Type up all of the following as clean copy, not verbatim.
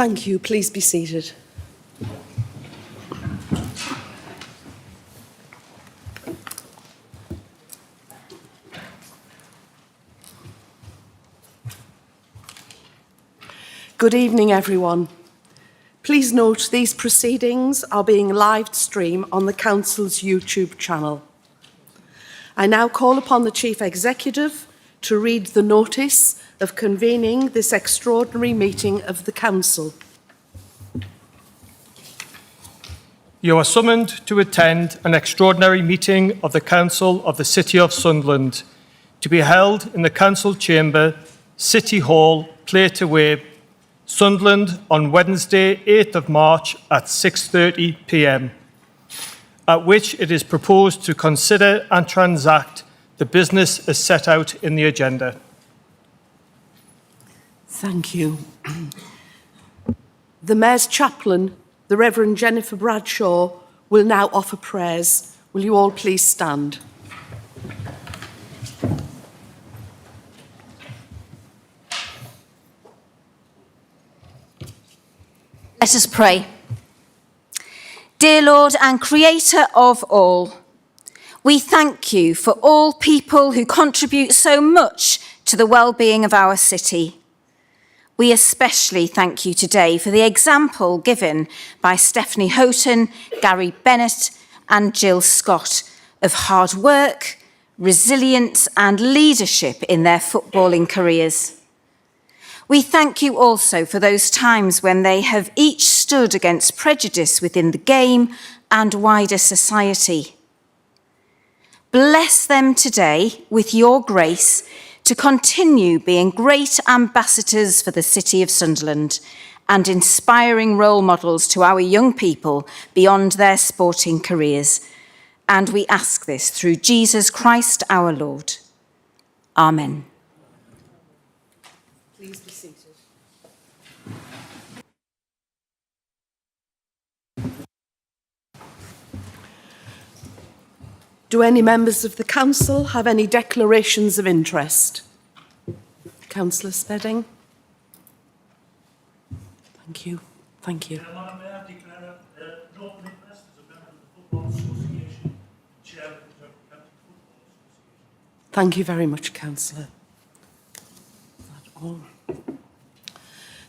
Thank you. Please be seated. Good evening, everyone. Please note these proceedings are being live streamed on the Council's YouTube channel. I now call upon the Chief Executive to read the notice of convening this extraordinary meeting of the Council. You are summoned to attend an extraordinary meeting of the Council of the City of Sunderland to be held in the Council Chamber, City Hall, Clayton, Sunderland on Wednesday, 8th of March at 6:30 p.m, at which it is proposed to consider and transact the business as set out in the agenda. Thank you. The Mayor's Chaplain, the Reverend Jennifer Bradshaw, will now offer prayers. Will you all please stand? Let us pray. Dear Lord and Creator of all, we thank you for all people who contribute so much to the well-being of our city. We especially thank you today for the example given by Stephanie Houghton, Gary Bennett and Jill Scott of hard work, resilience and leadership in their footballing careers. We thank you also for those times when they have each stood against prejudice within the game and wider society. Bless them today with your grace to continue being great ambassadors for the City of Sunderland and inspiring role models to our young people beyond their sporting careers. And we ask this through Jesus Christ our Lord. Amen. Please be seated. Do any members of the Council have any declarations of interest? Councillor Spedding. Thank you. Thank you. Madam Mayor, I declare no interest as a member of the Football Association, Chair of the County Football Association. Thank you very much, Councillor.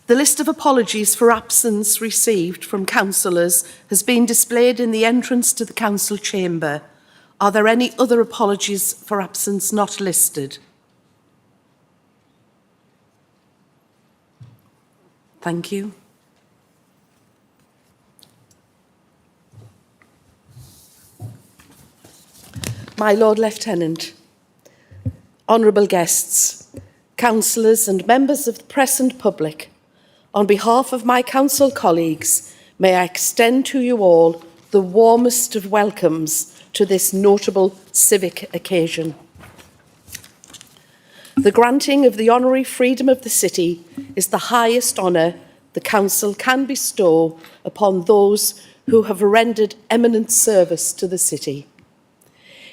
The list of apologies for absence received from councillors has been displayed in the entrance to the Council chamber. Are there any other apologies for absence not listed? Thank you. My Lord Lieutenant, honourable guests, councillors and members of the press and public, on behalf of my council colleagues, may I extend to you all the warmest of welcomes to this notable civic occasion. The granting of the honorary freedom of the city is the highest honour the council can bestow upon those who have rendered eminent service to the city.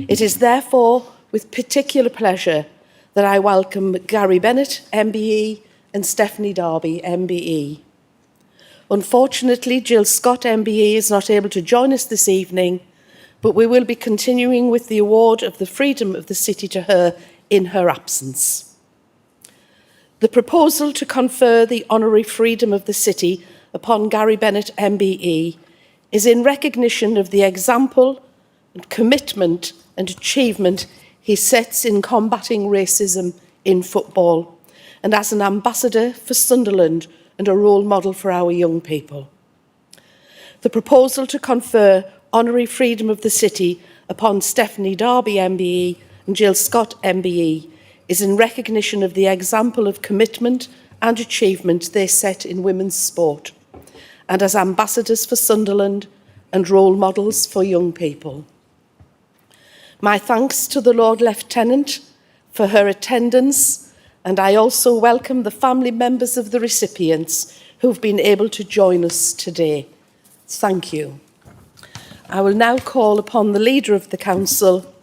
It is therefore with particular pleasure that I welcome Gary Bennett, MBE, and Stephanie Darby, MBE. Unfortunately, Jill Scott, MBE, is not able to join us this evening, but we will be continuing with the award of the freedom of the city to her in her absence. The proposal to confer the honorary freedom of the city upon Gary Bennett, MBE, is in recognition of the example and commitment and achievement he sets in combating racism in football, and as an ambassador for Sunderland and a role model for our young people. The proposal to confer honorary freedom of the city upon Stephanie Darby, MBE, and Jill Scott, MBE, is in recognition of the example of commitment and achievement they set in women's sport, and as ambassadors for Sunderland and role models for young people. My thanks to the Lord Lieutenant for her attendance, and I also welcome the family members of the recipients who've been able to join us today. Thank you. I will now call upon the Leader of the Council,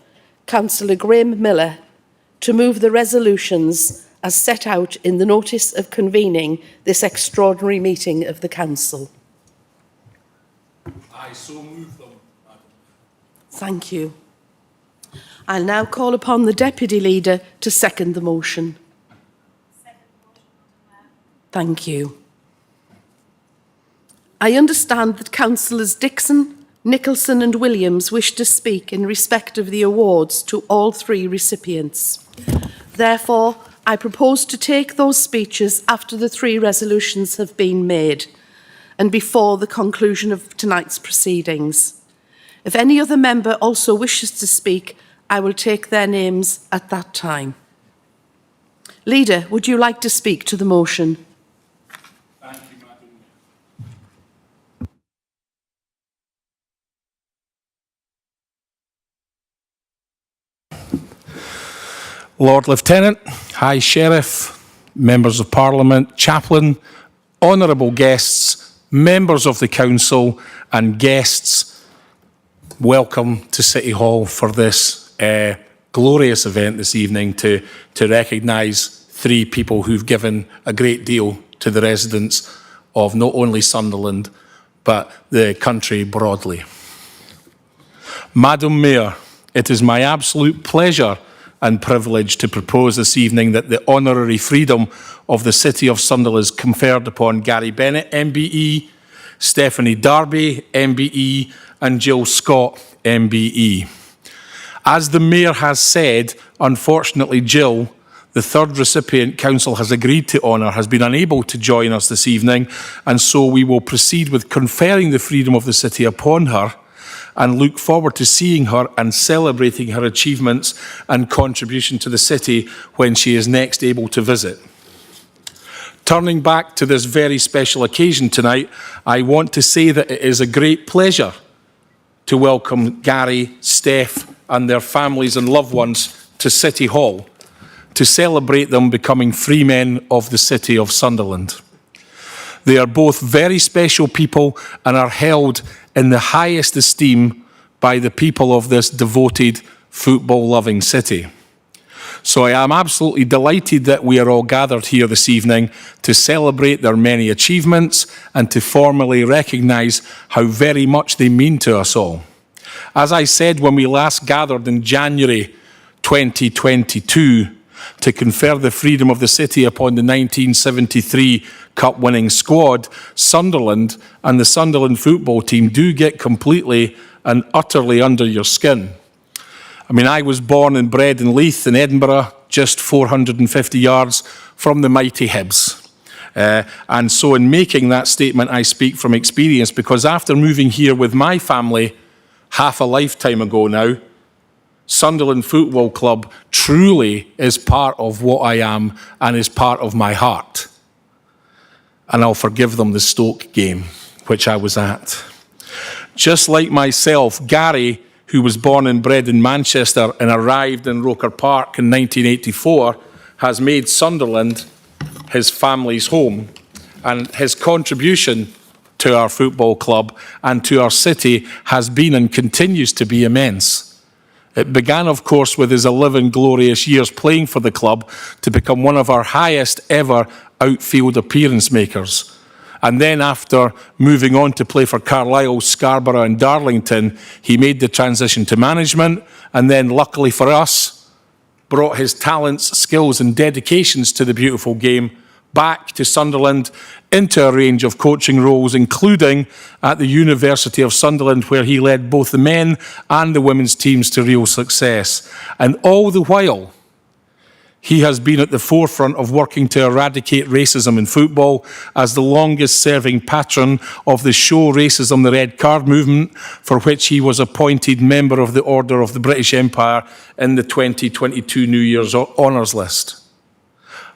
Councillor Graham Miller, to move the resolutions as set out in the notice of convening this extraordinary meeting of the Council? I so move them, Madam. Thank you. I'll now call upon the Deputy Leader to second the motion. Thank you. I understand that Councillors Dixon, Nicholson and Williams wish to speak in respect of the awards to all three recipients. Therefore, I propose to take those speeches after the three resolutions have been made and before the conclusion of tonight's proceedings. If any other member also wishes to speak, I will take their names at that time. Leader, would you like to speak to the motion? Thank you, Madam. Lord Lieutenant, High Sheriff, Members of Parliament, Chaplain, honourable guests, members of the Council and guests, welcome to City Hall for this glorious event this evening to recognise three people who've given a great deal to the residents of not only Sunderland but the country broadly. Madam Mayor, it is my absolute pleasure and privilege to propose this evening that the honorary freedom of the City of Sunderland is conferred upon Gary Bennett, MBE, Stephanie Darby, MBE, and Jill Scott, MBE. As the Mayor has said, unfortunately Jill, the third recipient Council has agreed to honour, has been unable to join us this evening, and so we will proceed with conferring the freedom of the City upon her and look forward to seeing her and celebrating her achievements and contribution to the City when she is next able to visit. Turning back to this very special occasion tonight, I want to say that it is a great pleasure to welcome Gary, Steph and their families and loved ones to City Hall to celebrate them becoming free men of the City of Sunderland. They are both very special people and are held in the highest esteem by the people of this devoted, football-loving city. So I am absolutely delighted that we are all gathered here this evening to celebrate their many achievements and to formally recognise how very much they mean to us all. As I said when we last gathered in January 2022 to confer the freedom of the city upon the 1973 Cup-winning squad, Sunderland and the Sunderland football team do get completely and utterly under your skin. I mean, I was born and bred in Leith in Edinburgh, just 450 yards from the mighty Hibs. And so in making that statement, I speak from experience, because after moving here with my family half a lifetime ago now, Sunderland Football Club truly is part of what I am and is part of my heart. And I'll forgive them the Stoke game, which I was at. Just like myself, Gary, who was born and bred in Manchester and arrived in Roker Park in 1984, has made Sunderland his family's home. And his contribution to our football club and to our city has been and continues to be immense. It began, of course, with his 11 glorious years playing for the club to become one of our highest ever outfield appearance makers. And then after moving on to play for Carlisle, Scarborough and Darlington, he made the transition to management and then, luckily for us, brought his talents, skills and dedications to the beautiful game back to Sunderland into a range of coaching roles, including at the University of Sunderland, where he led both the men and the women's teams to real success. And all the while, he has been at the forefront of working to eradicate racism in football as the longest-serving patron of the Show Racism the Red Card movement, for which he was appointed member of the Order of the British Empire in the 2022 New Year's Honours List.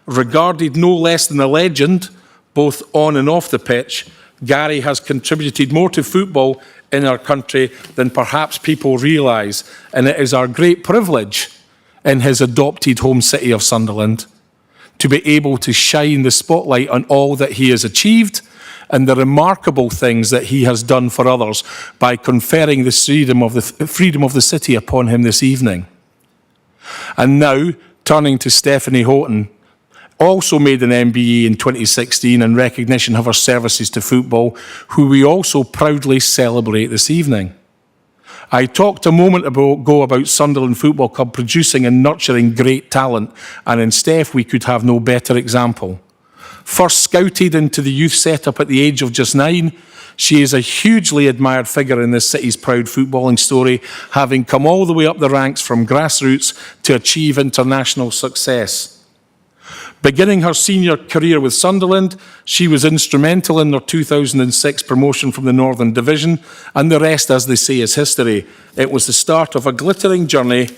Regarded no less than a legend, both on and off the pitch, Gary has contributed more to football in our country than perhaps people realise, and it is our great privilege in his adopted home city of Sunderland to be able to shine the spotlight on all that he has achieved and the remarkable things that he has done for others by conferring the freedom of the city upon him this evening. And now, turning to Stephanie Houghton, also made an MBE in 2016 in recognition of her services to football, who we also proudly celebrate this evening. I talked a moment ago about Sunderland Football Club producing and nurturing great talent, and in Steph we could have no better example. First scouted into the youth setup at the age of just 9, she is a hugely admired figure in this city's proud footballing story, having come all the way up the ranks from grassroots to achieve international success. Beginning her senior career with Sunderland, she was instrumental in their 2006 promotion from the Northern Division, and the rest, as they say, is history. It was the start of a glittering journey,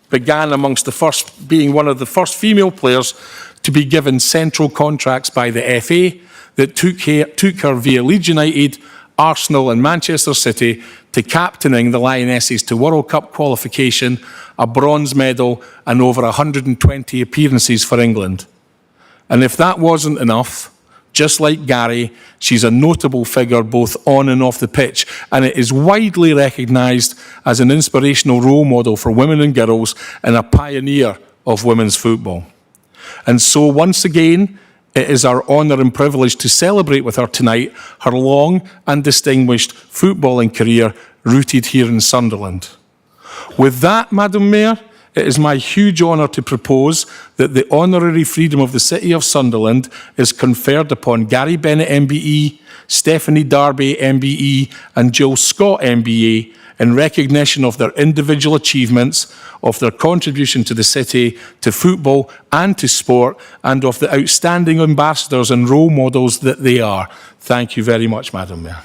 began amongst the first, being one of the first female players to be given central contracts by the FA that took her via Leeds United, Arsenal and Manchester City to captaining the Lionesses to World Cup qualification, a bronze medal and over 120 appearances for England. And if that wasn't enough, just like Gary, she's a notable figure both on and off the pitch, and it is widely recognised as an inspirational role model for women and girls and a pioneer of women's football. And so once again, it is our honour and privilege to celebrate with her tonight her long and distinguished footballing career rooted here in Sunderland. With that, Madam Mayor, it is my huge honour to propose that the honorary freedom of the City of Sunderland is conferred upon Gary Bennett MBE, Stephanie Darby MBE and Jill Scott MBE in recognition of their individual achievements, of their contribution to the city, to football and to sport, and of the outstanding ambassadors and role models that they are. Thank you very much, Madam Mayor.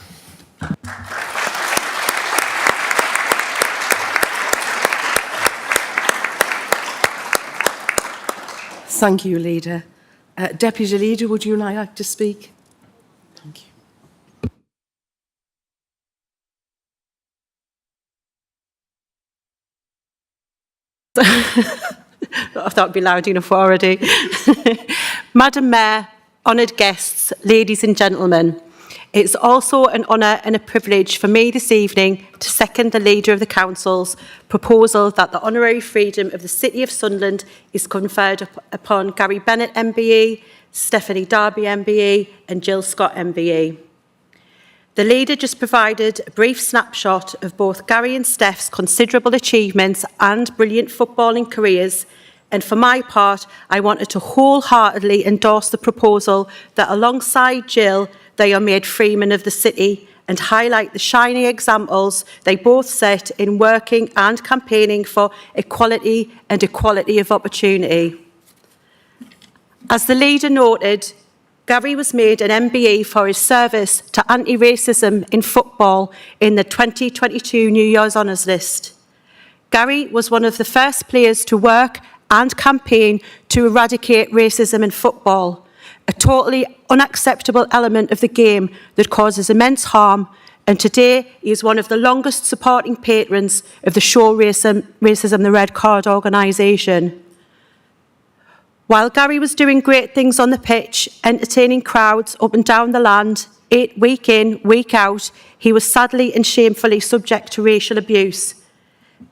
Thank you, Leader. Deputy Leader, would you like to speak? Thank you. I thought it'd be loud enough already. Madam Mayor, honoured guests, ladies and gentlemen, it's also an honour and a privilege for me this evening to second the Leader of the Council's proposal that the honorary freedom of the City of Sunderland is conferred upon Gary Bennett MBE, Stephanie Darby MBE and Jill Scott MBE. The Leader just provided a brief snapshot of both Gary and Steph's considerable achievements and brilliant footballing careers, and for my part, I wanted to wholeheartedly endorse the proposal that alongside Jill, they are made freemen of the city and highlight the shining examples they both set in working and campaigning for equality and equality of opportunity. As the Leader noted, Gary was made an MBE for his service to anti-racism in football in the 2022 New Year's Honours List. Gary was one of the first players to work and campaign to eradicate racism in football, a totally unacceptable element of the game that causes immense harm, and today he is one of the longest supporting patrons of the Show Racism the Red Card organisation. While Gary was doing great things on the pitch, entertaining crowds up and down the land, week in, week out, he was sadly and shamefully subject to racial abuse.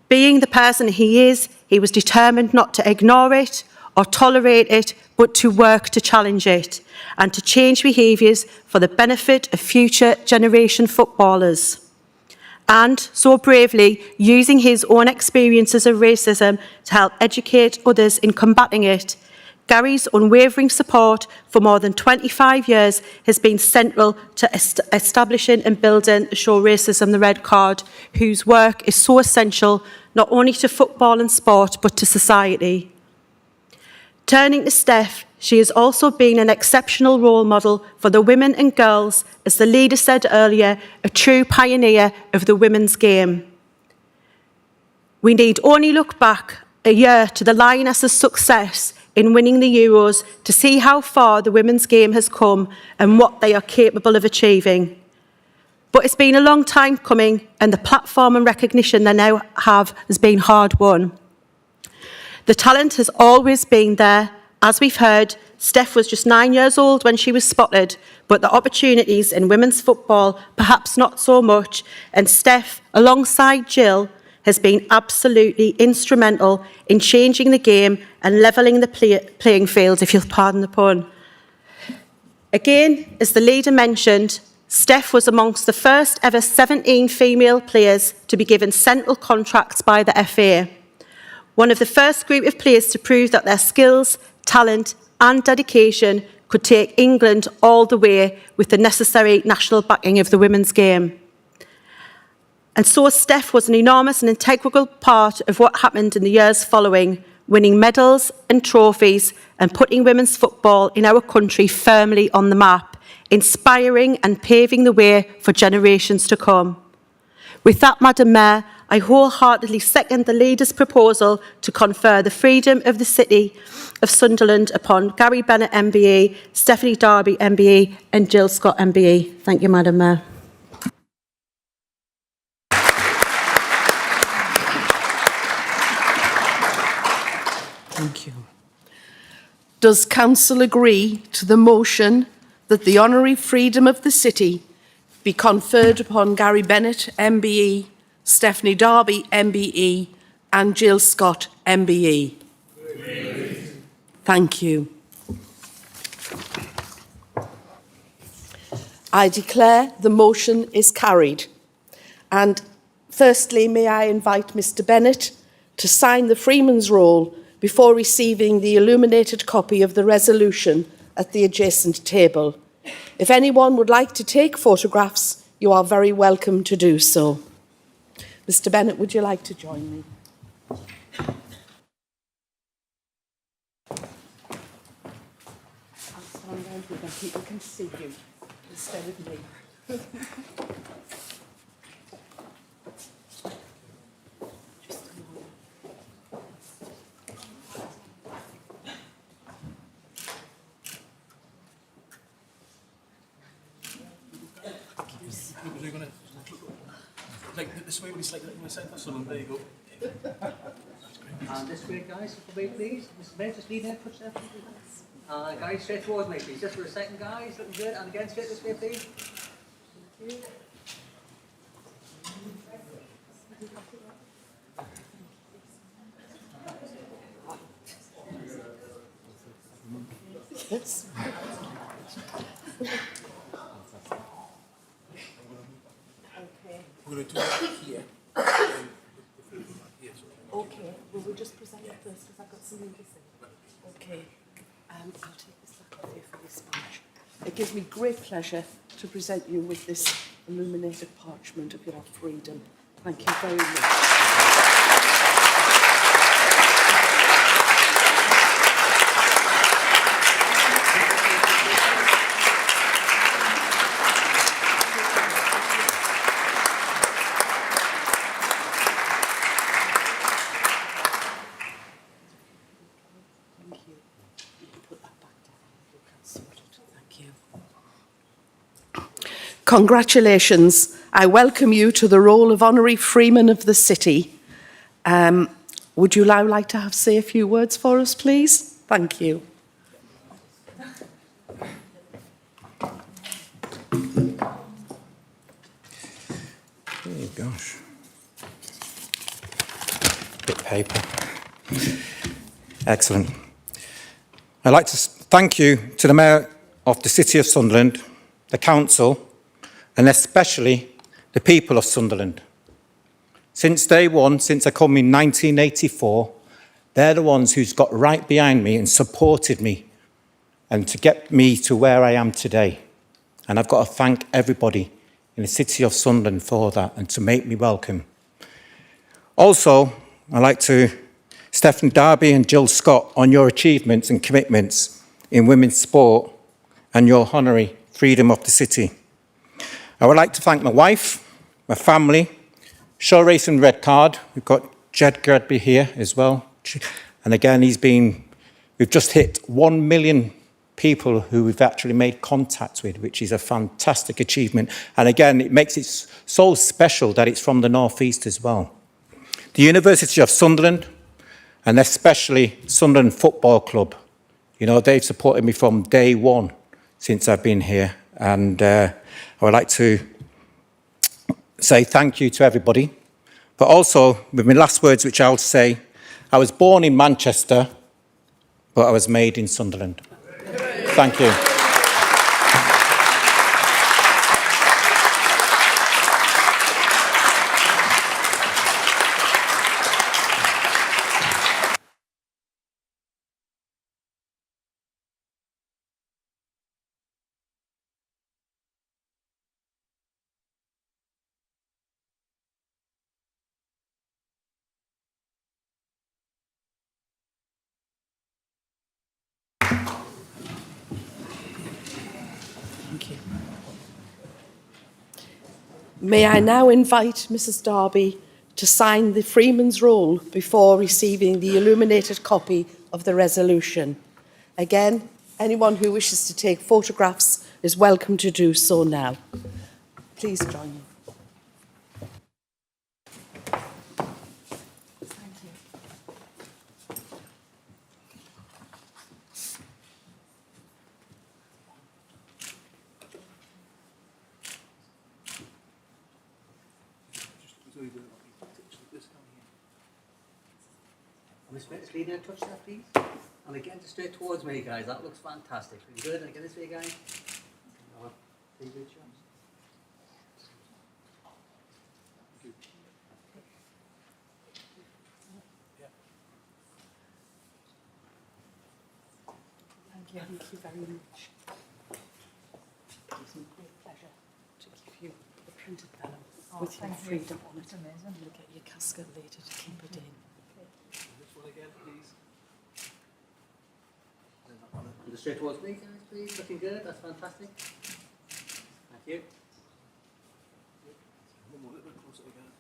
Being the person he is, he was determined not to ignore it or tolerate it, but to work to challenge it and to change behaviours for the benefit of future generation footballers. And so bravely using his own experiences of racism to help educate others in combating it, Gary's unwavering support for more than 25 years has been central to establishing and building the Show Racism the Red Card, whose work is so essential not only to football and sport, but to society. Turning to Steph, she has also been an exceptional role model for the women and girls, as the Leader said earlier, a true pioneer of the women's game. We need only look back a year to the Lionesses' success in winning the Euros to see how far the women's game has come and what they are capable of achieving. But it's been a long time coming, and the platform and recognition they now have has been hard won. The talent has always been there. As we've heard, Steph was just 9 years old when she was spotted, but the opportunities in women's football, perhaps not so much, and Steph, alongside Jill, has been absolutely instrumental in changing the game and levelling the playing field, if you'll pardon the pun. Again, as the leader mentioned, Steph was amongst the first ever 17 female players to be given central contracts by the FA. One of the first group of players to prove that their skills, talent and dedication could take England all the way with the necessary national backing of the women's game. And so Steph was an enormous and integral part of what happened in the years following, winning medals and trophies and putting women's football in our country firmly on the map, inspiring and paving the way for generations to come. With that, Madam Mayor, I wholeheartedly second the leader's proposal to confer the freedom of the City of Sunderland upon Gary Bennett MBE, Stephanie Darby MBE and Jill Scott MBE. Thank you, Madam Mayor. Thank you. Does Council agree to the motion that the honorary freedom of the City be conferred upon Gary Bennett MBE, Stephanie Darby MBE and Jill Scott MBE? Agreed. Thank you. I declare the motion is carried. And firstly, may I invite Mr Bennett to sign the Freeman's Roll before receiving the illuminated copy of the resolution at the adjacent table. If anyone would like to take photographs, you are very welcome to do so. Mr Bennett, would you like to join me? I'll stand down so that people can see you instead of me. Like this way when it's like in the centre, so there you go. And this way, guys, for me, please. Mr. Mayor, just lean in, push there, please. Guys, straight towards me, please. Just for a second, guys. Looking good. And again, straight this way, please. Thank you. Yes. We're going to do it here. Okay, well, we'll just present it first because I've got something to say. Okay, I'll take this back away for this badge. It gives me great pleasure to present you with this illuminated parchment of your freedom. Thank you very much. Congratulations. I welcome you to the role of Honorary Freeman of the City. Would you now like to say a few words for us, please? Thank you. Oh, gosh. Bit of paper. Excellent. I'd like to thank you to the Mayor of the City of Sunderland, the Council, and especially the people of Sunderland. Since day one, since I come in 1984, they're the ones who's got right behind me and supported me and to get me to where I am today. And I've got to thank everybody in the City of Sunderland for that and to make me welcome. Also, I'd like to Stephanie Darby and Jill Scott on your achievements and commitments in women's sport and your honorary freedom of the city. I would like to thank my wife, my family, Show Racing Red Card. We've got Jed Gradby here as well. And again, we've just hit 1 million people who we've actually made contact with, which is a fantastic achievement. And again, it makes it so special that it's from the North East as well. The University of Sunderland, and especially Sunderland Football Club. You know, they've supported me from day one since I've been here. And I would like to say thank you to everybody. but also with my last words, which I'll say, I was born in Manchester, but I was made in Sunderland. Thank you. Thank you. May I now invite Mrs Darby to sign the Freeman's Roll before receiving the illuminated copy of the resolution. Again, anyone who wishes to take photographs is welcome to do so now. Please join me. Miss Betts, lead in a touch there, please. And again, just straight towards me, guys. That looks fantastic. Good. And again, this way, guys. Take good shots. Thank you very much. It gives me great pleasure to give you the printed vellum with your freedom on it. Amazing. You'll get your casket later to keep it in. This one again, please. And just straight towards me, guys, please. Looking good. That's fantastic. Thank you. One more, a little bit closer again.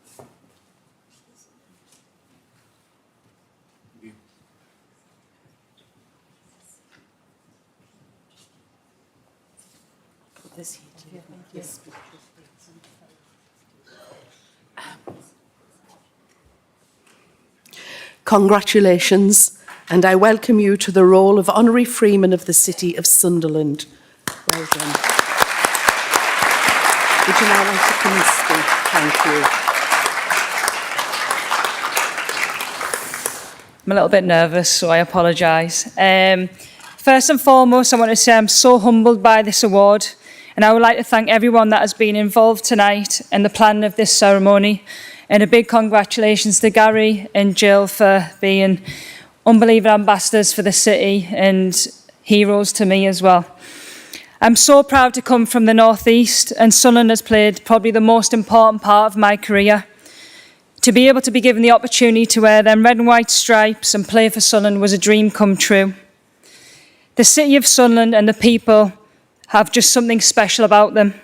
Thank you. Put this here to you. Yes. Congratulations, and I welcome you to the role of Honorary Freeman of the City of Sunderland. Well done. Would you now like to come and speak? Thank you. I'm a little bit nervous, so I apologise. First and foremost, I want to say I'm so humbled by this award, and I would like to thank everyone that has been involved tonight in the planning of this ceremony. And a big congratulations to Gary and Jill for being unbelievable ambassadors for the city and heroes to me as well. I'm so proud to come from the North East, and Sunderland has played probably the most important part of my career. To be able to be given the opportunity to wear them red and white stripes and play for Sunderland was a dream come true. The city of Sunderland and the people have just something special about them.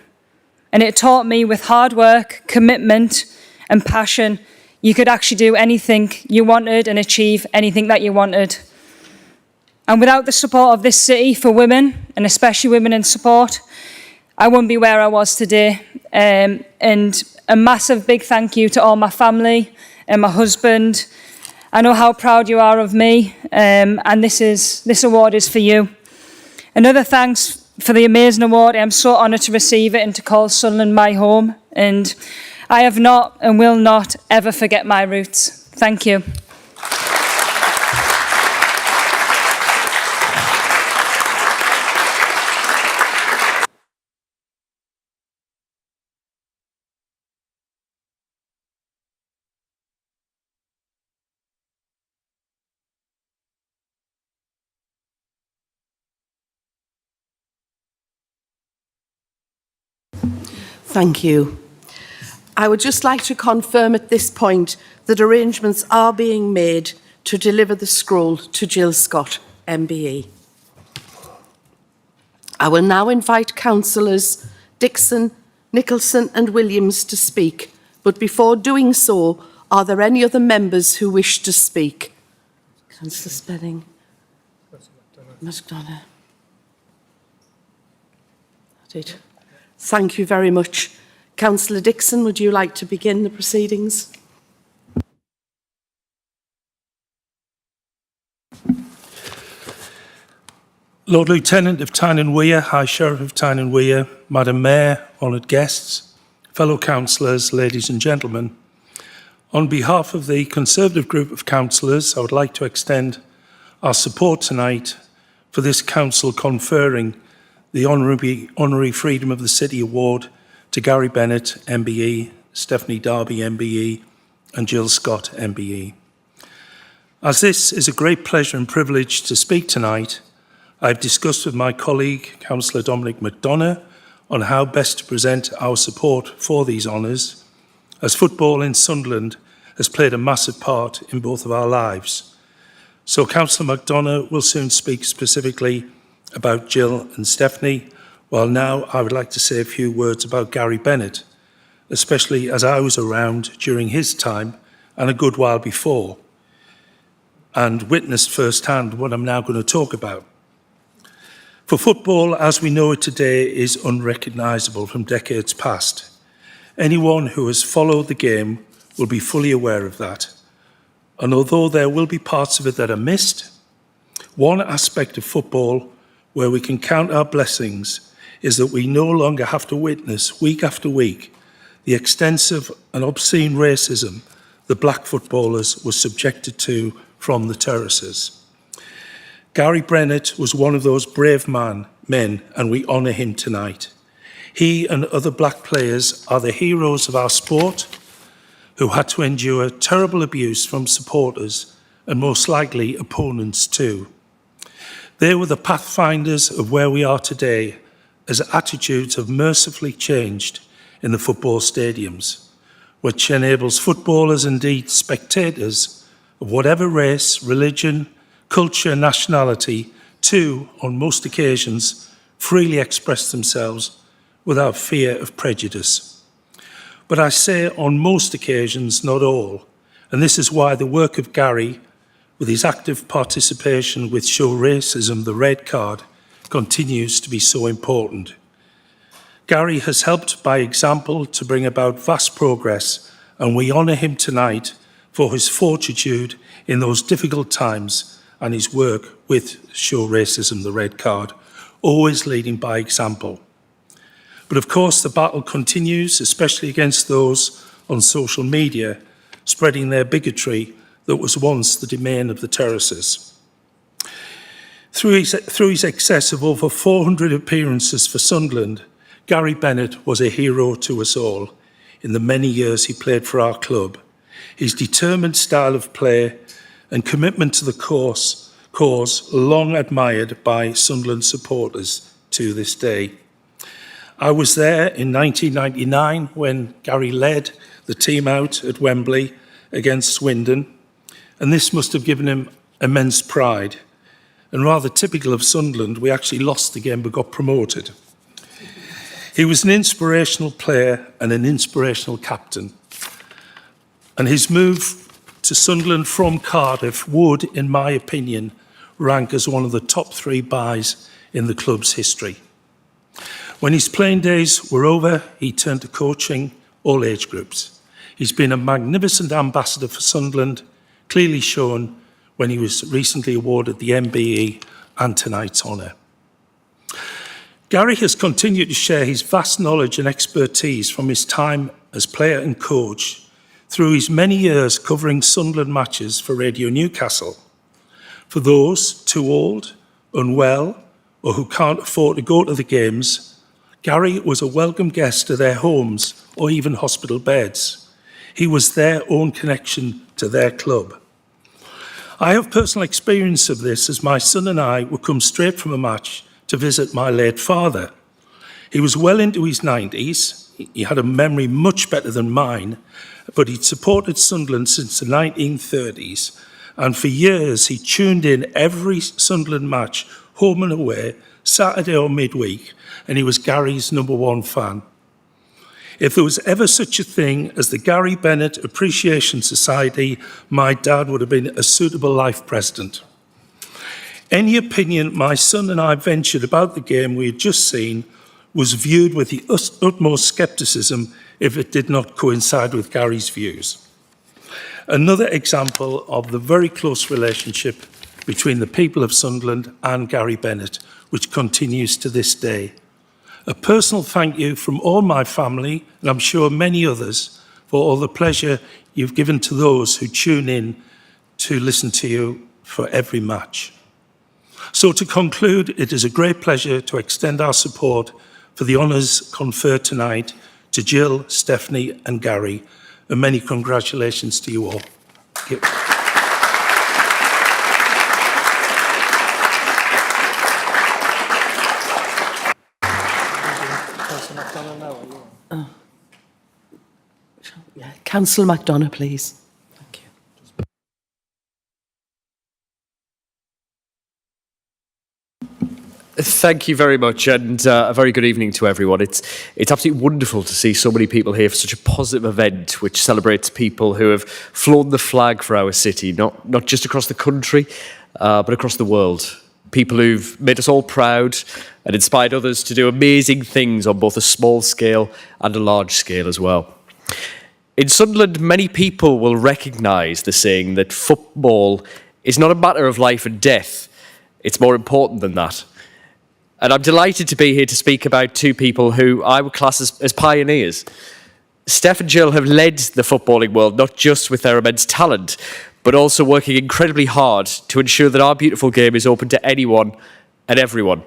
And it taught me with hard work, commitment and passion, you could actually do anything you wanted and achieve anything that you wanted. And without the support of this city for women, and especially women in sport, I wouldn't be where I was today. And a massive big thank you to all my family and my husband. I know how proud you are of me, and this award is for you. Another thanks for the amazing award. I'm so honoured to receive it and to call Sunderland my home. And I have not and will not ever forget my roots. Thank you. Thank you. I would just like to confirm at this point that arrangements are being made to deliver the scroll to Jill Scott, MBE. I will now invite councillors Dixon, Nicholson and Williams to speak, but before doing so, are there any other members who wish to speak? Councillor Spelling. McDonough. That's it. Thank you very much. Councillor Dixon, would you like to begin the proceedings? Lord Lieutenant of Tyne and Wear, High Sheriff of Tyne and Wear, Madam Mayor, honoured guests, fellow councillors, ladies and gentlemen, On behalf of the Conservative group of councillors, I would like to extend our support tonight for this council conferring the Honorary Freedom of the City Award to Gary Bennett, MBE, Stephanie Darby, MBE, and Jill Scott, MBE. As this is a great pleasure and privilege to speak tonight, I've discussed with my colleague, Councillor Dominic McDonough, on how best to present our support for these honours, as football in Sunderland has played a massive part in both of our lives. So Councillor McDonough will soon speak specifically about Jill and Stephanie, while now I would like to say a few words about Gary Bennett, especially as I was around during his time and a good while before, and witnessed firsthand what I'm now going to talk about. For football, as we know it today, is unrecognisable from decades past. Anyone who has followed the game will be fully aware of that. And although there will be parts of it that are missed, one aspect of football where we can count our blessings is that we no longer have to witness week after week the extensive and obscene racism the black footballers were subjected to from the terraces. Gary Bennett was one of those brave men, and we honour him tonight. He and other black players are the heroes of our sport who had to endure terrible abuse from supporters and most likely opponents too. They were the pathfinders of where we are today as attitudes have mercifully changed in the football stadiums, which enables footballers, indeed spectators, of whatever race, religion, culture, nationality, to, on most occasions, freely express themselves without fear of prejudice. But I say on most occasions, not all, and this is why the work of Gary, with his active participation with Show Racism, the red card, continues to be so important. Gary has helped by example to bring about vast progress, and we honour him tonight for his fortitude in those difficult times and his work with Show Racism, the red card, always leading by example. But of course, the battle continues, especially against those on social media, spreading their bigotry that was once the domain of the terraces. Through his excess of over 400 appearances for Sunderland, Gary Bennett was a hero to us all in the many years he played for our club. His determined style of play and commitment to the cause long admired by Sunderland supporters to this day. I was there in 1999 when Gary led the team out at Wembley against Swindon, and this must have given him immense pride. And rather typical of Sunderland, we actually lost the game but got promoted. He was an inspirational player and an inspirational captain. And his move to Sunderland from Cardiff would, in my opinion, rank as one of the top 3 buys in the club's history. When his playing days were over, he turned to coaching all age groups. He's been a magnificent ambassador for Sunderland, clearly shown when he was recently awarded the MBE and tonight's honour. Gary has continued to share his vast knowledge and expertise from his time as player and coach through his many years covering Sunderland matches for Radio Newcastle. For those too old, unwell, or who can't afford to go to the games, Gary was a welcome guest to their homes or even hospital beds. He was their own connection to their club. I have personal experience of this as my son and I would come straight from a match to visit my late father. He was well into his 90s. He had a memory much better than mine, but he'd supported Sunderland since the 1930s, and for years he tuned in every Sunderland match, home and away, Saturday or midweek, and he was Gary's #1 fan. If there was ever such a thing as the Gary Bennett Appreciation Society, my dad would have been a suitable life president. Any opinion my son and I ventured about the game we had just seen was viewed with the utmost scepticism if it did not coincide with Gary's views. Another example of the very close relationship between the people of Sunderland and Gary Bennett, which continues to this day. A personal thank you from all my family, and I'm sure many others, for all the pleasure you've given to those who tune in to listen to you for every match. So to conclude, it is a great pleasure to extend our support for the honours conferred tonight to Jill, Stephanie and Gary, and many congratulations to you all. Thank you. Yeah, Councillor MacDonagh, please. Thank you. Thank you very much, and a very good evening to everyone. It's absolutely wonderful to see so many people here for such a positive event which celebrates people who have flown the flag for our city, not just across the country, but across the world. People who've made us all proud and inspired others to do amazing things on both a small scale and a large scale as well. In Sunderland, many people will recognise the saying that football is not a matter of life and death. It's more important than that. And I'm delighted to be here to speak about two people who I would class as pioneers. Steph and Jill have led the footballing world, not just with their immense talent, but also working incredibly hard to ensure that our beautiful game is open to anyone and everyone.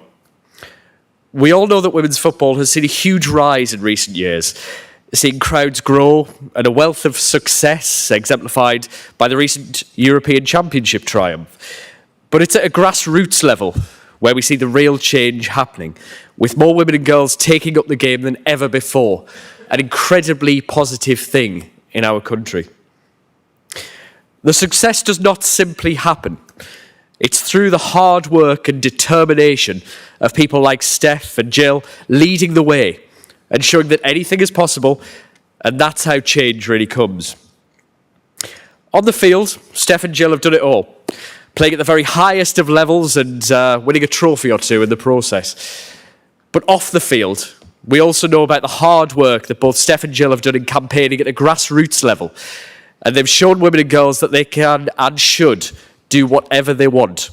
We all know that women's football has seen a huge rise in recent years, seeing crowds grow and a wealth of success exemplified by the recent European Championship triumph. But it's at a grassroots level where we see the real change happening, with more women and girls taking up the game than ever before, an incredibly positive thing in our country. The success does not simply happen. It's through the hard work and determination of people like Steph and Jill leading the way and showing that anything is possible, and that's how change really comes. On the field, Steph and Jill have done it all, playing at the very highest of levels and winning a trophy or two in the process. But off the field, we also know about the hard work that both Steph and Jill have done in campaigning at a grassroots level. And they've shown women and girls that they can and should do whatever they want.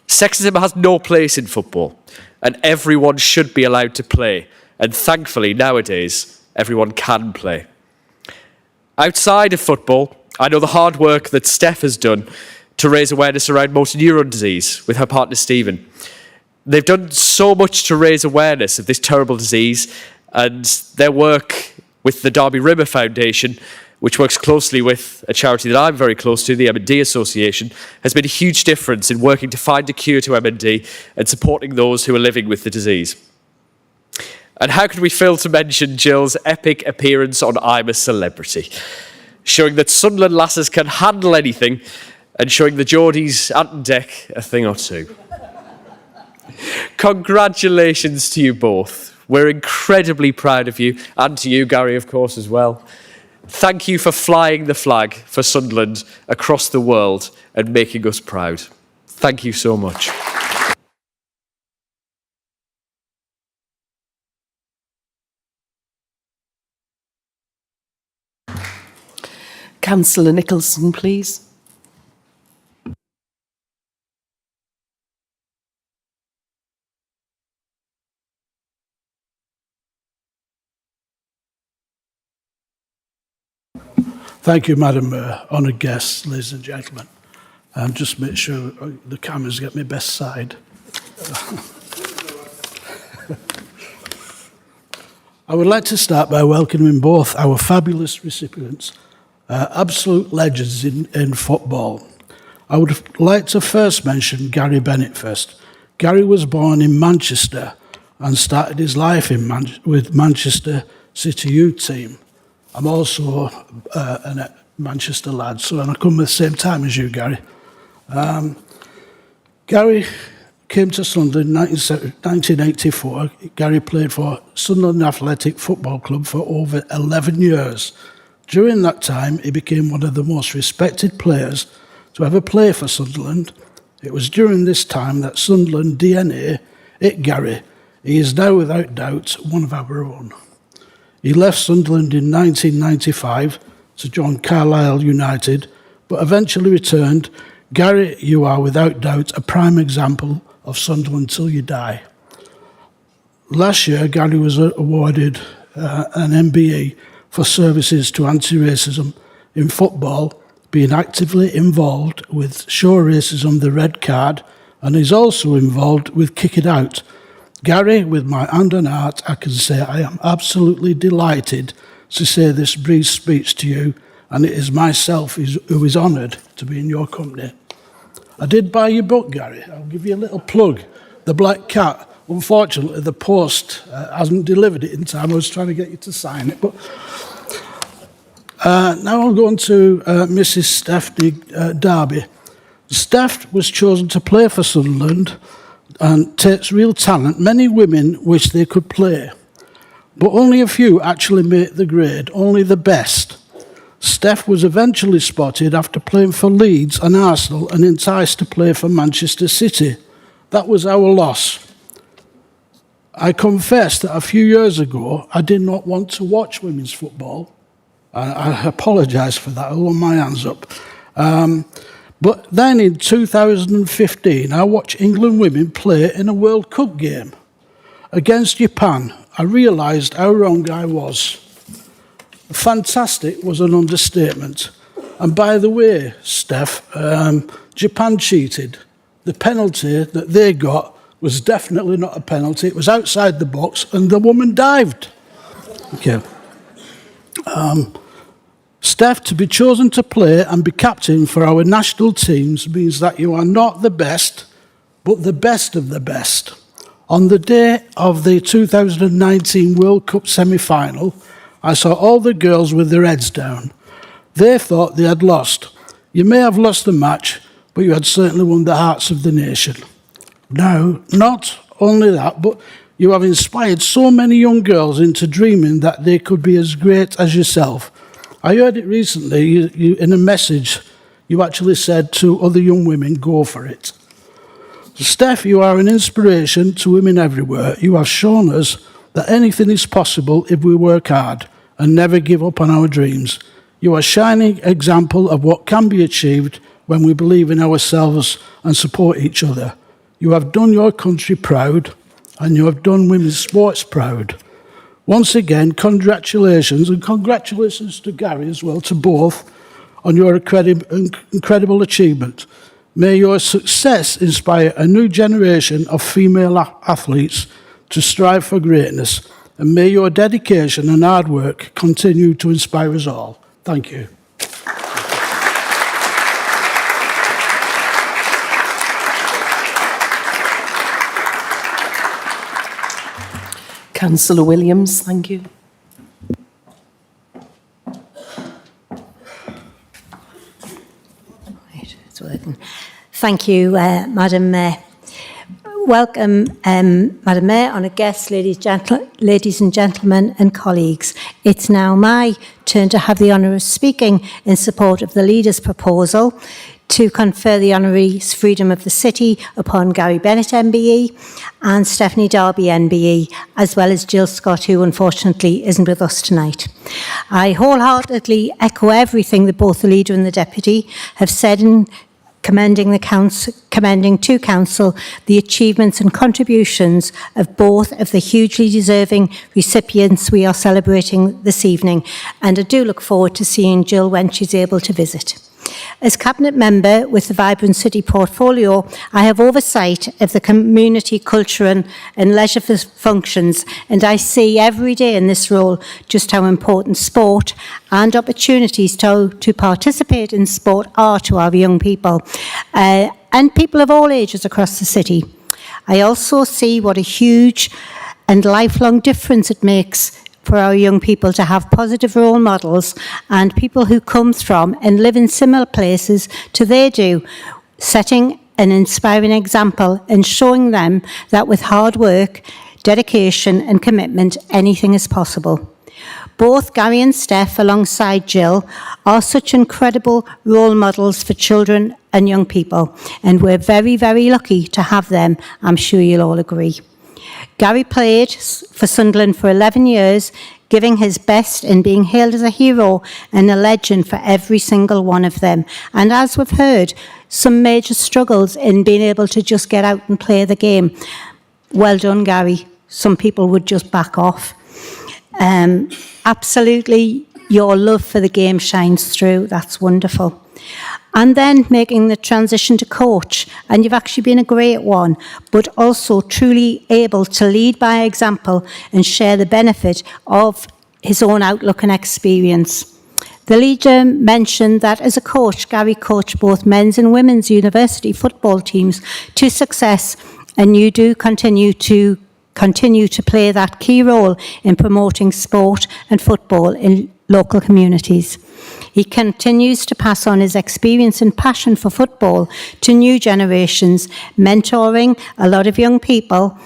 Sexism has no place in football, and everyone should be allowed to play. And thankfully, nowadays, everyone can play. Outside of football, I know the hard work that Steph has done to raise awareness around motor neuron disease with her partner Stephen. They've done so much to raise awareness of this terrible disease, and their work with the Derby Rimmer Foundation, which works closely with a charity that I'm very close to, the M&D Association, has made a huge difference in working to find a cure to M&D and supporting those who are living with the disease. And how could we fail to mention Jill's epic appearance on I'm a Celebrity, showing that Sunderland lasses can handle anything and showing the Geordies at deck a thing or two. Congratulations to you both. We're incredibly proud of you, and to you, Gary, of course, as well. Thank you for flying the flag for Sunderland across the world and making us proud. Thank you so much. Councillor Nicholson, please. Thank you, Madam Honoured guests, ladies and gentlemen. Just make sure the cameras get my best side. I would like to start by welcoming both our fabulous recipients, absolute legends in football. I would like to first mention Gary Bennett first. Gary was born in Manchester and started his life with Manchester City youth team. I'm also a Manchester lad, so I come at the same time as you, Gary. Gary came to Sunderland in 1984. Gary played for Sunderland Athletic Football Club for over 11 years. During that time, he became one of the most respected players to ever play for Sunderland. It was during this time that Sunderland DNA hit Gary. He is now, without doubt, one of our own. He left Sunderland in 1995 to join Carlisle United, but eventually returned. Gary, you are without doubt a prime example of Sunderland till you die. Last year, Gary was awarded an MBE for services to anti-racism in football, being actively involved with Show Racism the Red Card, and is also involved with Kick It Out. Gary, with my hand on heart, I can say I am absolutely delighted to say this brief speech to you, and it is myself who is honoured to be in your company. I did buy your book, Gary. I'll give you a little plug. The Black Cat. Unfortunately, the post hasn't delivered it in time. I was trying to get you to sign it. But now I'll go on to Mrs. Stephanie Darby. Steph was chosen to play for Sunderland and takes real talent. Many women wish they could play, but only a few actually make the grade, only the best. Steph was eventually spotted after playing for Leeds and Arsenal and enticed to play for Manchester City. That was our loss. I confess that a few years ago, I did not want to watch women's football. I apologise for that, I'll hold my hands up. But then in 2015, I watched England women play in a World Cup game against Japan. I realised how wrong I was. Fantastic was an understatement. And by the way, Steph, Japan cheated. The penalty that they got was definitely not a penalty. It was outside the box and the woman dived. Okay. Steph, to be chosen to play and be captain for our national teams means that you are not the best, but the best of the best. On the day of the 2019 World Cup semi-final, I saw all the girls with their heads down. They thought they had lost. You may have lost the match, but you had certainly won the hearts of the nation. Now, not only that, but you have inspired so many young girls into dreaming that they could be as great as yourself. I heard it recently, you, in a message, you actually said to other young women, go for it. Steph, you are an inspiration to women everywhere. You have shown us that anything is possible if we work hard and never give up on our dreams. You are a shining example of what can be achieved when we believe in ourselves and support each other. You have done your country proud, and you have done women's sports proud. Once again, congratulations, and congratulations to Gary as well, to both, on your incredible achievement. May your success inspire a new generation of female athletes to strive for greatness, and may your dedication and hard work continue to inspire us all. Thank you. Councillor Williams, thank you. Thank you, Madam Mayor. Welcome, Madam Mayor, honoured guests, ladies and gentlemen and colleagues. It's now my turn to have the honour of speaking in support of the Leader's proposal to confer the honoraries Freedom of the City upon Gary Bennett MBE and Stephanie Darby MBE, as well as Jill Scott, who unfortunately isn't with us tonight. I wholeheartedly echo everything that both the Leader and the Deputy have said in commending to Council the achievements and contributions of both of the hugely deserving recipients we are celebrating this evening, and I do look forward to seeing Jill when she's able to visit. As Cabinet Member with the Vibrant City portfolio, I have oversight of the community, culture and leisure functions, and I see every day in this role just how important sport and opportunities to participate in sport are to our young people and people of all ages across the city. I also see what a huge and lifelong difference it makes for our young people to have positive role models and people who come from and live in similar places to they do, setting an inspiring example and showing them that with hard work, dedication and commitment, anything is possible. Both Gary and Steph, alongside Jill, are such incredible role models for children and young people, and we're very, very lucky to have them. I'm sure you'll all agree. Gary played for Sunderland for 11 years, giving his best and being hailed as a hero and a legend for every single one of them. And as we've heard, some major struggles in being able to just get out and play the game. Well done, Gary. Some people would just back off. Absolutely, your love for the game shines through. That's wonderful. And then making the transition to coach, and you've actually been a great one, but also truly able to lead by example and share the benefit of his own outlook and experience. The leader mentioned that as a coach, Gary coached both men's and women's university football teams to success, and you do continue to play that key role in promoting sport and football in local communities. He continues to pass on his experience and passion for football to new generations, mentoring a lot of young people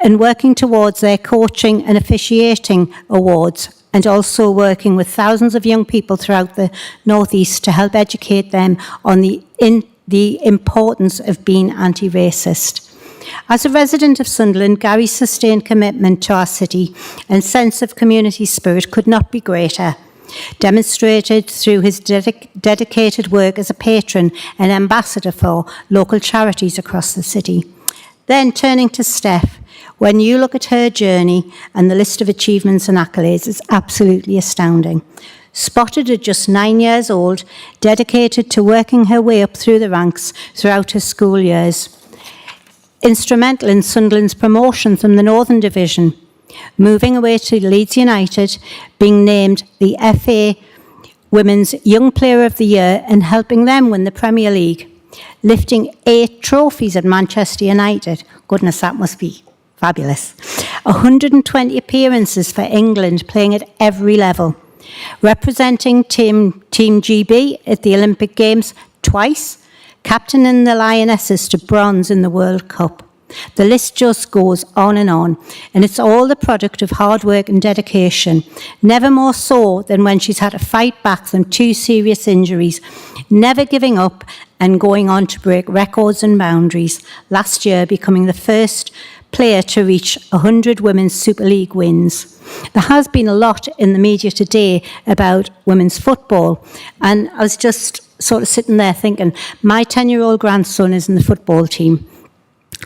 and working towards their coaching and officiating awards, and also working with thousands of young people throughout the North East to help educate them on the importance of being anti-racist. As a resident of Sunderland, Gary's sustained commitment to our city and sense of community spirit could not be greater, demonstrated through his dedicated work as a patron and ambassador for local charities across the city. Then turning to Steph, when you look at her journey and the list of achievements and accolades, it's absolutely astounding. Spotted at just 9 years old, dedicated to working her way up through the ranks throughout her school years. Instrumental in Sunderland's promotion from the Northern Division, moving away to Leeds United, being named the FA Women's Young Player of the Year and helping them win the Premier League, lifting 8 trophies at Manchester United. Goodness, that must be fabulous. 120 appearances for England, playing at every level, representing Team GB at the Olympic Games twice, captaining the Lionesses to bronze in the World Cup. The list just goes on, and it's all the product of hard work and dedication, never more so than when she's had to fight back from 2 serious injuries, never giving up and going on to break records and boundaries, last year becoming the first player to reach 100 Women's Super League wins. There has been a lot in the media today about women's football, and I was just sort of sitting there thinking, my 10-year-old grandson is in the football team,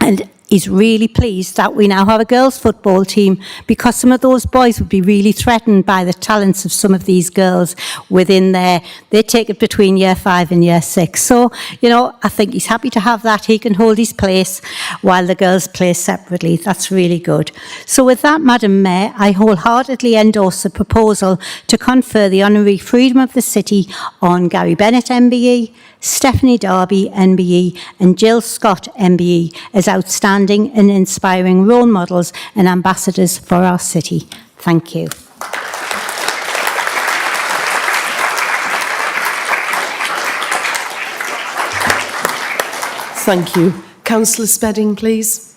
and he's really pleased that we now have a girls' football team, because some of those boys would be really threatened by the talents of some of these girls within there. They take it between year 5 and year 6. So, I think he's happy to have that. He can hold his place while the girls play separately. That's really good. So with that, Madam Mayor, I wholeheartedly endorse the proposal to confer the honorary freedom of the city on Gary Bennett MBE, Stephanie Darby MBE and Jill Scott MBE as outstanding and inspiring role models and ambassadors for our city. Thank you. Thank you. Councillor Spedding, please.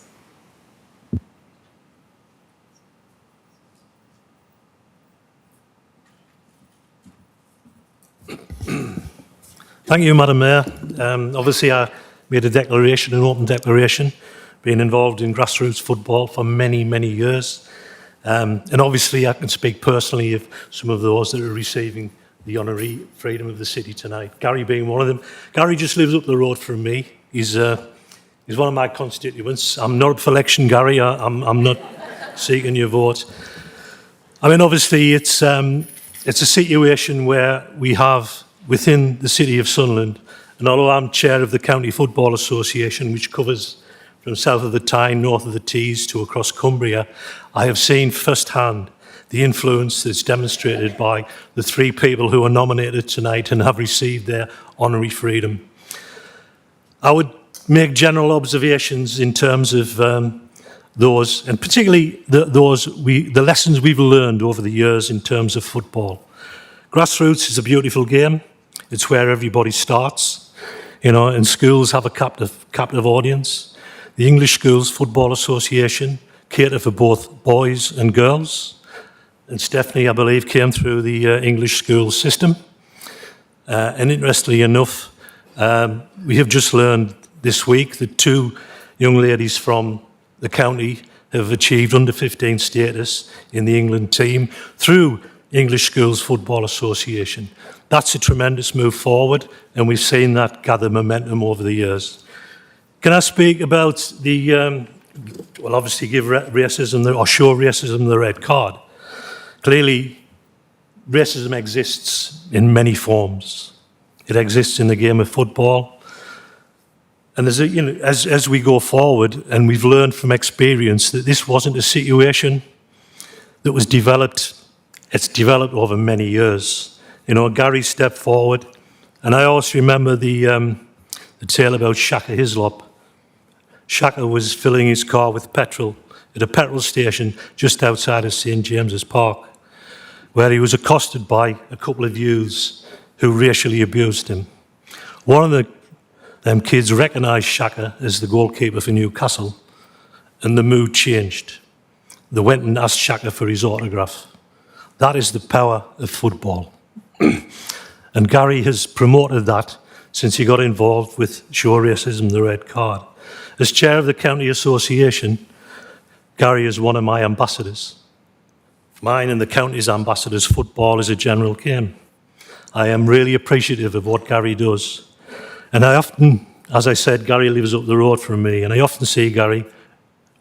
Thank you, Madam Mayor. Obviously, I made a declaration, an open declaration, being involved in grassroots football for many, many years. And obviously, I can speak personally of some of those that are receiving the honorary freedom of the city tonight. Gary being one of them. Gary just lives up the road from me. He's one of my constituents. I'm not up for election, Gary. I'm not seeking your vote. I mean, obviously, it's a situation where we have within the city of Sunderland, and although I'm chair of the County Football Association, which covers from south of the Tyne, north of the Tees to across Cumbria, I have seen firsthand the influence that's demonstrated by the 3 people who are nominated tonight and have received their honorary freedom. I would make general observations in terms of those, and particularly the lessons we've learned over the years in terms of football. Grassroots is a beautiful game. It's where everybody starts, and schools have a captive audience. The English Schools Football Association cater for both boys and girls. And Stephanie, I believe, came through the English school system. And interestingly enough, we have just learned this week that 2 young ladies from the county have achieved under 15 status in the England team through English Schools Football Association. That's a tremendous move forward, and we've seen that gather momentum over the years. Can I speak about the, obviously give racism, or show racism the red card? Clearly, racism exists in many forms. It exists in the game of football. And there's as we go forward, and we've learned from experience that this wasn't a situation that was developed. It's developed over many years. Gary stepped forward, and I always remember the tale about Shaka Hislop. Shaka was filling his car with petrol at a petrol station just outside of St. James's Park, where he was accosted by a couple of youths who racially abused him. One of them kids recognised Shaka as the goalkeeper for Newcastle, and the mood changed. They went and asked Shaka for his autograph. That is the power of football. And Gary has promoted that since he got involved with Show Racism, the Red Card. As chair of the County Association, Gary is one of my ambassadors. Mine and the county's ambassadors, football is a general game. I am really appreciative of what Gary does. And I often, as I said, Gary lives up the road from me, and I often see Gary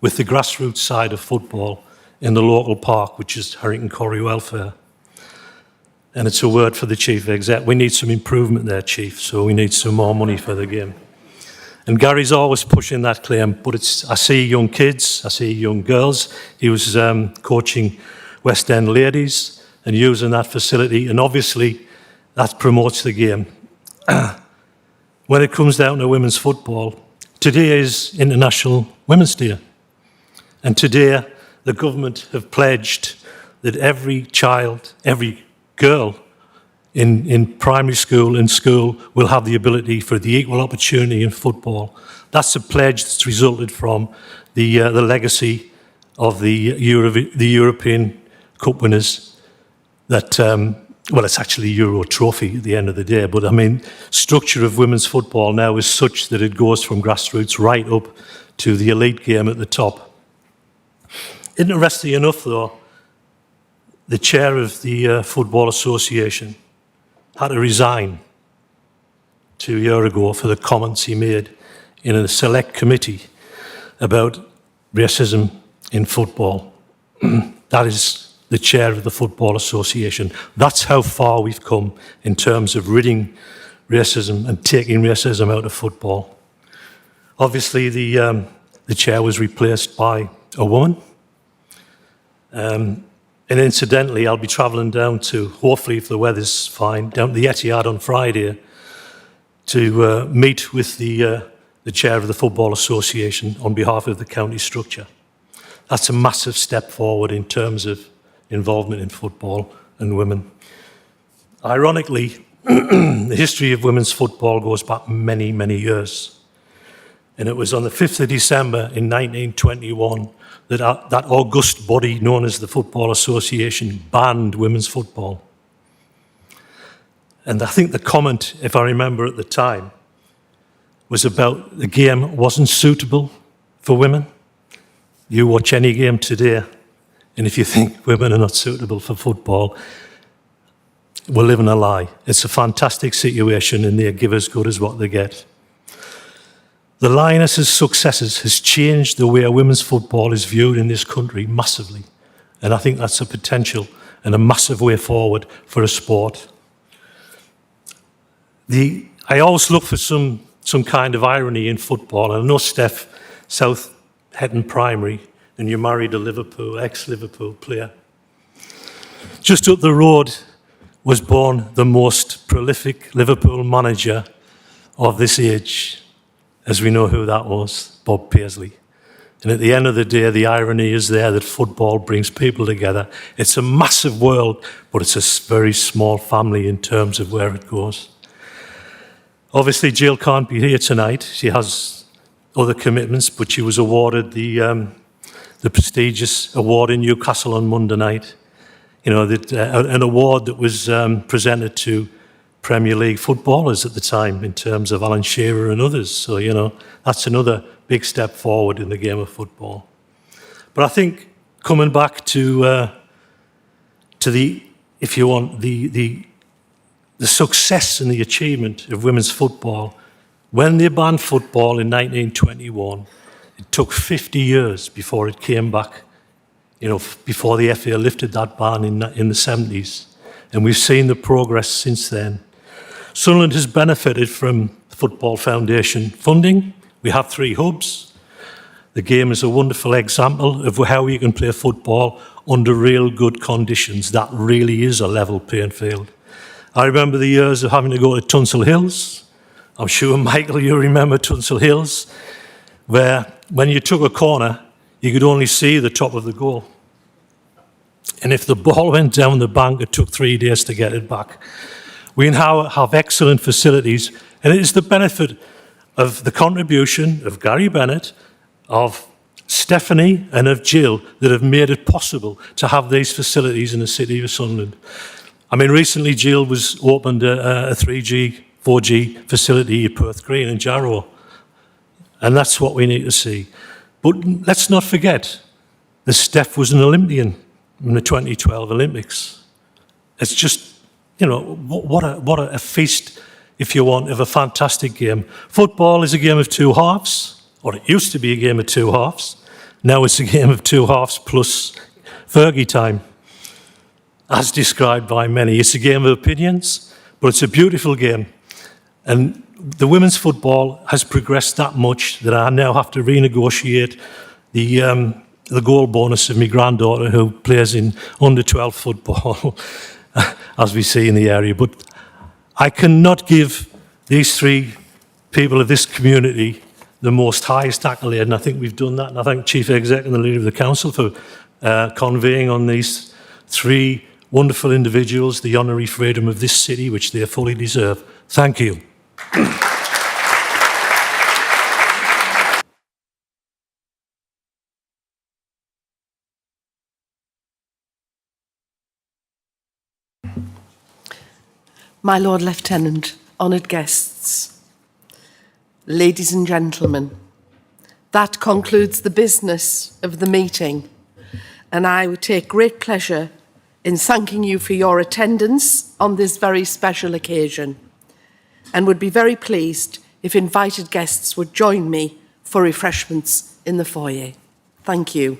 with the grassroots side of football in the local park, which is Harrington Corrie Welfare. And it's a word for the chief exec. We need some improvement there, chief, so we need some more money for the game. And Gary's always pushing that claim, but I see young kids, I see young girls. He was coaching West End ladies and using that facility, and obviously that promotes the game. When it comes down to women's football, today is International Women's Day. And today, the government have pledged that every child, every girl in primary school and school will have the ability for the equal opportunity in football. That's a pledge that's resulted from the legacy of the European Cup winners that, well, it's actually Euro trophy at the end of the day, but I mean, structure of women's football now is such that it goes from grassroots right up to the elite game at the top. Interestingly enough, though, the chair of the Football Association had to resign 2 years ago for the comments he made in a select committee about racism in football. That is the chair of the Football Association. That's how far we've come in terms of ridding racism and taking racism out of football. Obviously, the chair was replaced by a woman. And incidentally, I'll be travelling down to, hopefully if the weather's fine, down to the Etihad on Friday to meet with the chair of the Football Association on behalf of the county structure. That's a massive step forward in terms of involvement in football and women. Ironically, the history of women's football goes back many, many years. And it was on the 5th of December in 1921 that august body known as the Football Association banned women's football. And I think the comment, if I remember at the time, was about the game wasn't suitable for women. You watch any game today, and if you think women are not suitable for football, we're living a lie. It's a fantastic situation, and they give as good as what they get. The Lionesses' successes has changed the way women's football is viewed in this country massively. And I think that's a potential and a massive way forward for a sport. I always look for some kind of irony in football. And I know Steph, South Hetton Primary, and you're married a Liverpool, ex-Liverpool player. Just up the road was born the most prolific Liverpool manager of this age, as we know who that was, Bob Paisley. And at the end of the day, the irony is there that football brings people together. It's a massive world, but it's a very small family in terms of where it goes. Obviously, Jill can't be here tonight. She has other commitments, but she was awarded the prestigious award in Newcastle on Monday night. You know, an award that was presented to Premier League footballers at the time in terms of Alan Shearer and others. So, you know, that's another big step forward in the game of football. But I think coming back to the, if you want, the success and the achievement of women's football, when they banned football in 1921, it took 50 years before it came back you know, before the FA lifted that ban in the 70s. And we've seen the progress since then. Sunderland has benefited from Football Foundation funding. We have 3 hubs. The game is a wonderful example of how you can play football under real good conditions. That really is a level playing field. I remember the years of having to go to Tunstall Hills. I'm sure, Michael, you remember Tunstall Hills, where when you took a corner, you could only see the top of the goal. And if the ball went down the bank, it took 3 days to get it back. We now have excellent facilities, and it is the benefit of the contribution of Gary Bennett, of Stephanie and of Jill that have made it possible to have these facilities in the city of Sunderland. I mean, recently Jill was opened a 3G, 4G facility at Perth Green in Jarrow, and that's what we need to see. But let's not forget that Steph was an Olympian in the 2012 Olympics. It's just, you know, what a feast, if you want, of a fantastic game. Football is a game of 2 halves, or it used to be a game of 2 halves. Now it's a game of 2 halves plus Fergie time, as described by many. It's a game of opinions, but it's a beautiful game. And the women's football has progressed that much that I now have to renegotiate the goal bonus of my granddaughter who plays in under-12 football, as we see in the area. But I cannot give these 3 people of this community the most highest accolade, and I think we've done that. And I thank Chief Exec and the Leader of the Council for conveying on these 3 wonderful individuals the honorary freedom of this city, which they fully deserve. Thank you. My Lord Lieutenant, honoured guests, ladies and gentlemen, that concludes the business of the meeting, and I would take great pleasure in thanking you for your attendance on this very special occasion, and would be very pleased if invited guests would join me for refreshments in the foyer. Thank you.